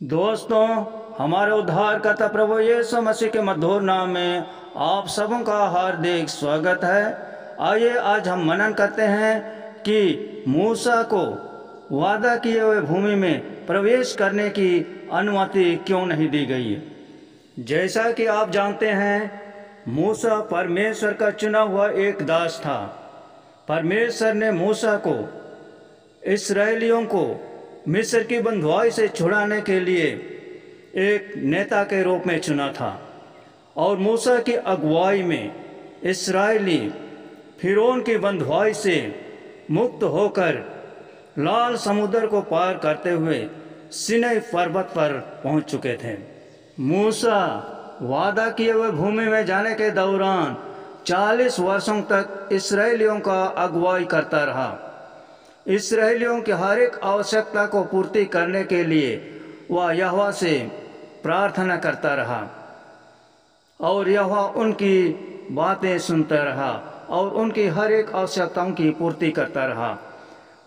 दोस्तों, हमारे उद्धारकर्ता प्रभु यीशु मसीह के मधुर नाम में आप सबों का हार्दिक स्वागत है। आइए आज हम मनन करते हैं कि मूसा को वादा किए हुए भूमि में प्रवेश करने की अनुमति क्यों नहीं दी गई। जैसा कि आप जानते हैं, मूसा परमेश्वर का चुना हुआ एक दास था। परमेश्वर ने मूसा को इस्राएलियों को मिस्र की बंधुआई से छुड़ाने के लिए एक नेता के रूप में चुना था और मूसा की अगुवाई में इस्राएली फिरौन की बंधुआई से मुक्त होकर लाल समुद्र को पार करते हुए सीनै पर्वत पर पहुंच चुके थे। मूसा वादा किए हुए भूमि में जाने के दौरान 40 वर्षों तक इस्राएलियों का अगुवाई करता रहा। इस्राएलियों की हर एक आवश्यकता को पूर्ति करने के लिए वह यहोवा से प्रार्थना करता रहा और यहोवा उनकी बातें सुनता रहा और उनकी हर एक आवश्यकताओं की पूर्ति करता रहा।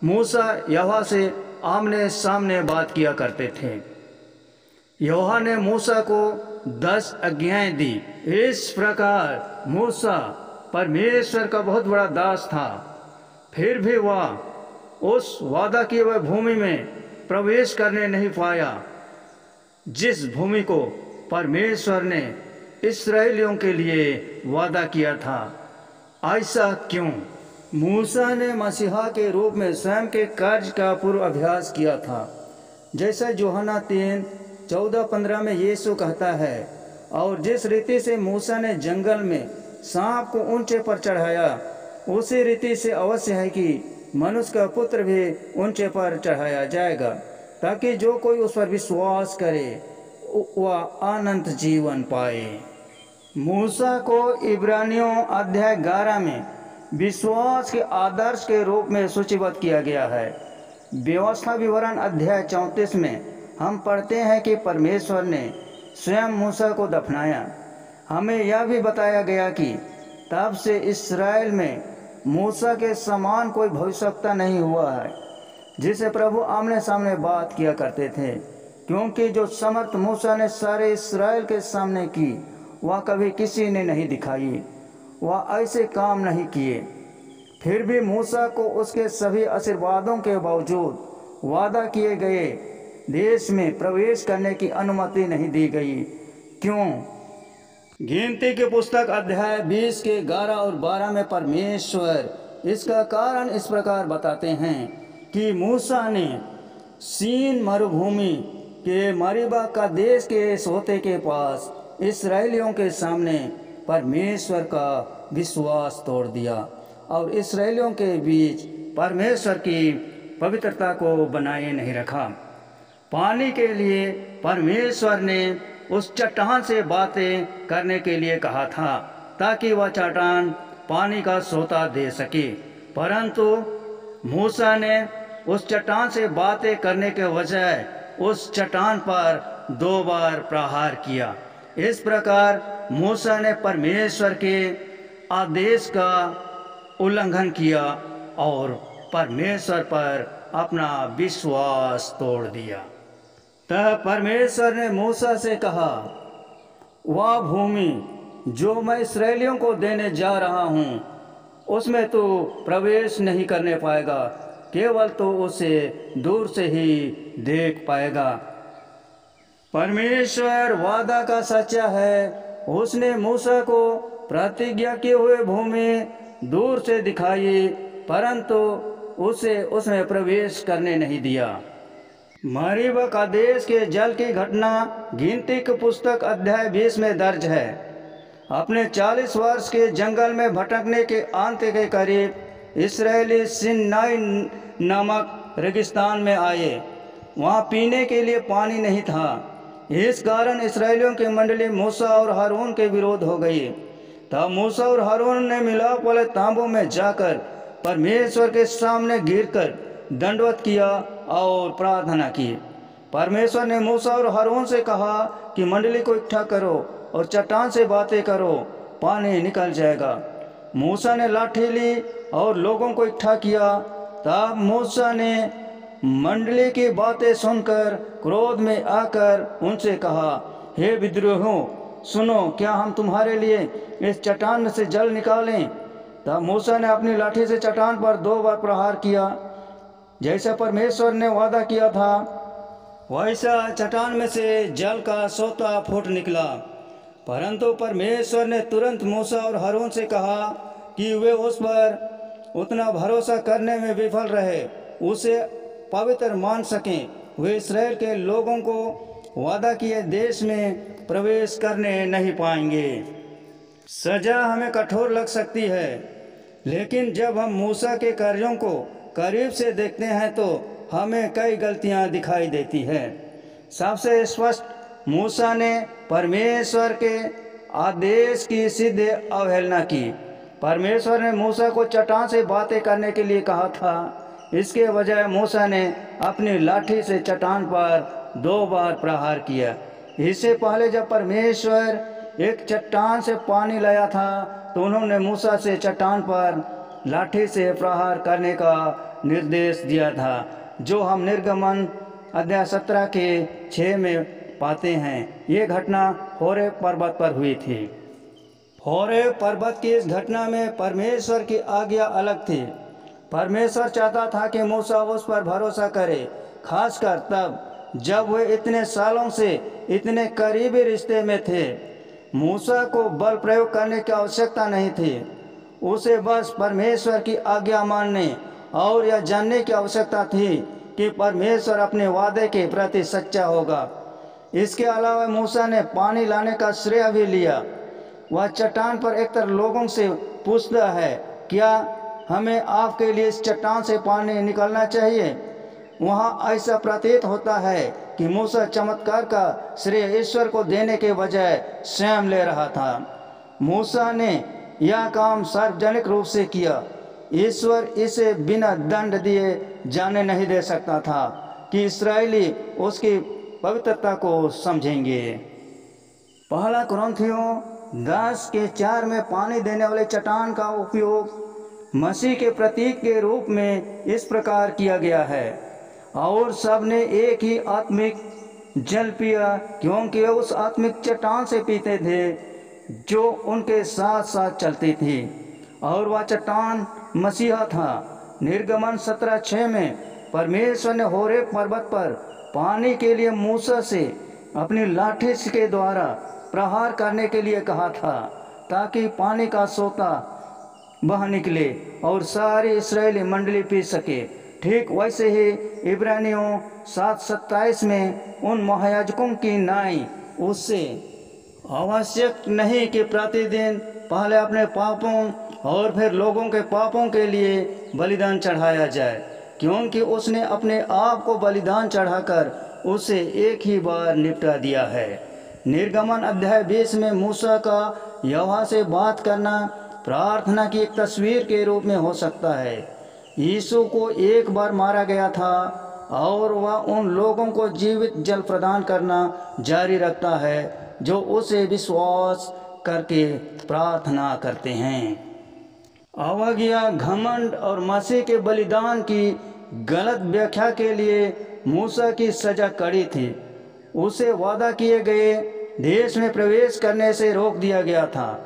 मूसा यहोवा से आमने सामने बात किया करते थे। यहोवा ने मूसा को 10 आज्ञाएं दी। इस प्रकार मूसा परमेश्वर का बहुत बड़ा दास था, फिर भी वह उस वादा किए हुए भूमि में प्रवेश करने नहीं पाया जिस भूमि को परमेश्वर ने इस्राएलियों के लिए वादा किया था। ऐसा क्यों? मूसा ने मसीहा के रूप में स्वयं के कार्य का पूर्वाभ्यास किया था। जैसे यूहन्ना 3:14-15 में यीशु कहता है, और जिस रीति से मूसा ने जंगल में सांप को ऊंचे पर चढ़ाया, उसी रीति से अवश्य है कि मनुष्य का पुत्र भी ऊंचे पर चढ़ाया जाएगा, ताकि जो कोई उस पर विश्वास करे वह अनंत जीवन पाए। मूसा को इब्रानियों अध्याय 11 में विश्वास के आदर्श के रूप में सूचीबद्ध किया गया है। व्यवस्था विवरण अध्याय 34 में हम पढ़ते हैं कि परमेश्वर ने स्वयं मूसा को दफनाया। हमें यह भी बताया गया कि तब से इस्राएल में मूसा के समान कोई भविष्यवक्ता नहीं हुआ है जिसे प्रभु आमने सामने बात किया करते थे, क्योंकि जो समर्थ मूसा ने सारे इस्राएल के सामने की वह कभी किसी ने नहीं दिखाई। वह ऐसे काम नहीं किए। फिर भी मूसा को उसके सभी आशीर्वादों के बावजूद वादा किए गए देश में प्रवेश करने की अनुमति नहीं दी गई। क्यों? गिनती की पुस्तक अध्याय 20 के 11 और 12 में परमेश्वर इसका कारण इस प्रकार बताते हैं कि मूसा ने सीन मरुभूमि के मरीबा का देश के सोते के पास इस्राएलियों के सामने परमेश्वर का विश्वास तोड़ दिया और इस्राएलियों के बीच परमेश्वर की पवित्रता को बनाए नहीं रखा। पानी के लिए परमेश्वर ने उस चट्टान से बातें करने के लिए कहा था, ताकि वह चट्टान पानी का सोता दे सके, परंतु मूसा ने उस चट्टान से बातें करने के बजाय उस चट्टान पर 2 बार प्रहार किया। इस प्रकार मूसा ने परमेश्वर के आदेश का उल्लंघन किया और परमेश्वर पर अपना विश्वास तोड़ दिया। तब परमेश्वर ने मूसा से कहा, वह भूमि जो मैं इस्राएलियों को देने जा रहा हूँ उसमें तो प्रवेश नहीं करने पाएगा, केवल तो उसे दूर से ही देख पाएगा। परमेश्वर वादा का सच्चा है। उसने मूसा को प्रतिज्ञा किए हुए भूमि दूर से दिखाई, परंतु उसे उसमें प्रवेश करने नहीं दिया। मरीबा का देश के जल की घटना गिनती की पुस्तक अध्याय 20 में दर्ज है। अपने 40 वर्ष के जंगल में भटकने के अंत के करीब इस्राएली सिन्नाई नामक रेगिस्तान में आए। वहाँ पीने के लिए पानी नहीं था। इस कारण इस्राएलियों की मंडली मूसा और हारून के विरोध हो गई। तब मूसा और हारून ने मिलाप वाले तांबू में जाकर परमेश्वर के सामने गिरकर दंडवत किया और प्रार्थना की। परमेश्वर ने मूसा और हारून से कहा कि मंडली को इकट्ठा करो और चट्टान से बातें करो, पानी निकल जाएगा। मूसा ने लाठी ली और लोगों को इकट्ठा किया। तब मूसा ने मंडली की बातें सुनकर क्रोध में आकर उनसे कहा, हे विद्रोहियों, सुनो, क्या हम तुम्हारे लिए इस चट्टान में से जल निकालें? तब मूसा ने अपनी लाठी से चट्टान पर 2 बार प्रहार किया। जैसा परमेश्वर ने वादा किया था वैसा चट्टान में से जल का सोता फूट निकला। परंतु परमेश्वर ने तुरंत मूसा और हारून से कहा कि वे उस पर उतना भरोसा करने में विफल रहे, उसे पवित्र मान सकें। वे इस्राएल के लोगों को वादा किए देश में प्रवेश करने नहीं पाएंगे। सजा हमें कठोर लग सकती है, लेकिन जब हम मूसा के कार्यों को करीब से देखते हैं तो हमें कई गलतियां दिखाई देती हैं। सबसे स्पष्ट, मूसा ने परमेश्वर के आदेश की सीधे अवहेलना की। परमेश्वर ने मूसा को चट्टान से बातें करने के लिए कहा था, इसके बजाय मूसा ने अपनी लाठी से चट्टान पर 2 बार प्रहार किया। इससे पहले जब परमेश्वर एक चट्टान से पानी लाया था तो उन्होंने मूसा से चट्टान पर लाठी से प्रहार करने का निर्देश दिया था, जो हम निर्गमन अध्याय 17 के 6 में पाते हैं। ये घटना होरेब पर्वत पर हुई थी। होरेब पर्वत की इस घटना में परमेश्वर की आज्ञा अलग थी। परमेश्वर चाहता था कि मूसा उस पर भरोसा करे, खासकर तब जब वे इतने सालों से इतने करीबी रिश्ते में थे। मूसा को बल प्रयोग करने की आवश्यकता नहीं थी, उसे बस परमेश्वर की आज्ञा मानने और यह जानने की आवश्यकता थी कि परमेश्वर अपने वादे के प्रति सच्चा होगा। इसके अलावा मूसा ने पानी लाने का श्रेय भी लिया। वह चट्टान पर एकतर लोगों से पूछता है, क्या हमें आपके लिए इस चट्टान से पानी निकालना चाहिए? वहाँ ऐसा प्रतीत होता है कि मूसा चमत्कार का श्रेय ईश्वर को देने के बजाय स्वयं ले रहा था। मूसा ने यह काम सार्वजनिक रूप से किया। ईश्वर इसे बिना दंड दिए जाने नहीं दे सकता था कि इस्राएली उसकी पवित्रता को समझेंगे। पहला कुरिन्थियों 10:4 में पानी देने वाले चट्टान का उपयोग मसीह के प्रतीक के रूप में इस प्रकार किया गया है, और सबने एक ही आत्मिक जल पिया, क्योंकि वे उस आत्मिक चट्टान से पीते थे जो उनके साथ साथ चलती थी, और वह चट्टान मसीहा था। निर्गमन 17:6 में परमेश्वर ने होरेब पर्वत पर पानी के लिए मूसा से अपनी लाठी के द्वारा प्रहार करने के लिए कहा था, ताकि पानी का सोता बह निकले और सारी इस्राएली मंडली पी सके। ठीक वैसे ही इब्रानियों 7:27 में उन महायाजकों की नाई उससे आवश्यक नहीं कि प्रतिदिन पहले अपने पापों और फिर लोगों के पापों के लिए बलिदान चढ़ाया जाए, क्योंकि उसने अपने आप को बलिदान चढ़ाकर उसे एक ही बार निपटा दिया है। निर्गमन अध्याय 20 में मूसा का यहोवा से बात करना प्रार्थना की एक तस्वीर के रूप में हो सकता है। यीशु को एक बार मारा गया था और वह उन लोगों को जीवित जल प्रदान करना जारी रखता है जो उसे विश्वास करके प्रार्थना करते हैं। अवज्ञा, घमंड और मसीह के बलिदान की गलत व्याख्या के लिए मूसा की सजा कड़ी थी। उसे वादा किए गए देश में प्रवेश करने से रोक दिया गया था।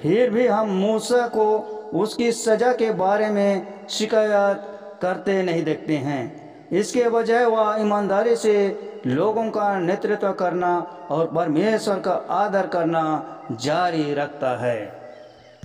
फिर भी हम मूसा को उसकी सजा के बारे में शिकायत करते नहीं देखते हैं। इसके बजाय वह ईमानदारी से लोगों का नेतृत्व करना और परमेश्वर का आदर करना जारी रखता है।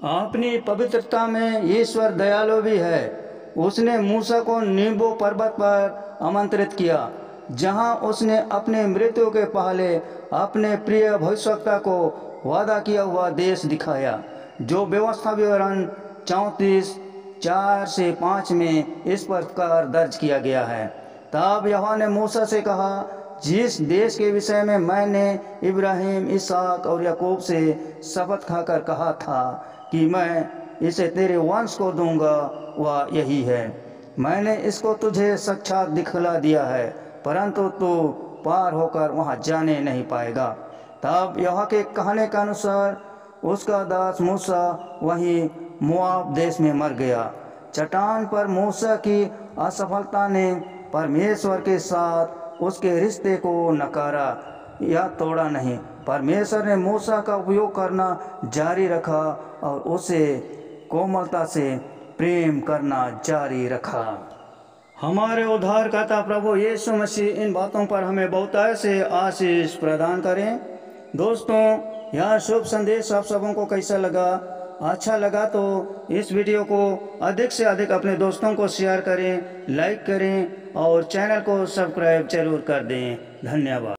अपनी पवित्रता में ईश्वर दयालु भी है। उसने मूसा को नीबो पर्वत पर आमंत्रित किया, जहां उसने अपने मृत्यु के पहले अपने प्रिय भविष्यवक्ता को वादा किया हुआ देश दिखाया, जो व्यवस्था विवरण 34:4-5 में इस प्रकार दर्ज किया गया है। तब यहोवा ने मूसा से कहा, जिस देश के विषय में मैंने इब्राहिम, इसहाक और याकूब से शपथ खाकर कहा था कि मैं इसे तेरे वंश को दूंगा, वह यही है। मैंने इसको तुझे साक्षात दिखला दिया है, परंतु तू पार होकर वहां जाने नहीं पाएगा। तब यहोवा के कहने के अनुसार उसका दास मूसा वहीं मोआब देश में मर गया। चट्टान पर मूसा की असफलता ने परमेश्वर के साथ उसके रिश्ते को नकारा या तोड़ा नहीं। परमेश्वर ने मूसा का उपयोग करना जारी रखा और उसे कोमलता से प्रेम करना जारी रखा। हमारे उद्धारकर्ता प्रभु यीशु मसीह इन बातों पर हमें बहुतायत से आशीष प्रदान करें। दोस्तों, यह शुभ संदेश आप सबों को कैसा लगा? अच्छा लगा तो इस वीडियो को अधिक से अधिक अपने दोस्तों को शेयर करें, लाइक करें और चैनल को सब्सक्राइब जरूर कर दें। धन्यवाद।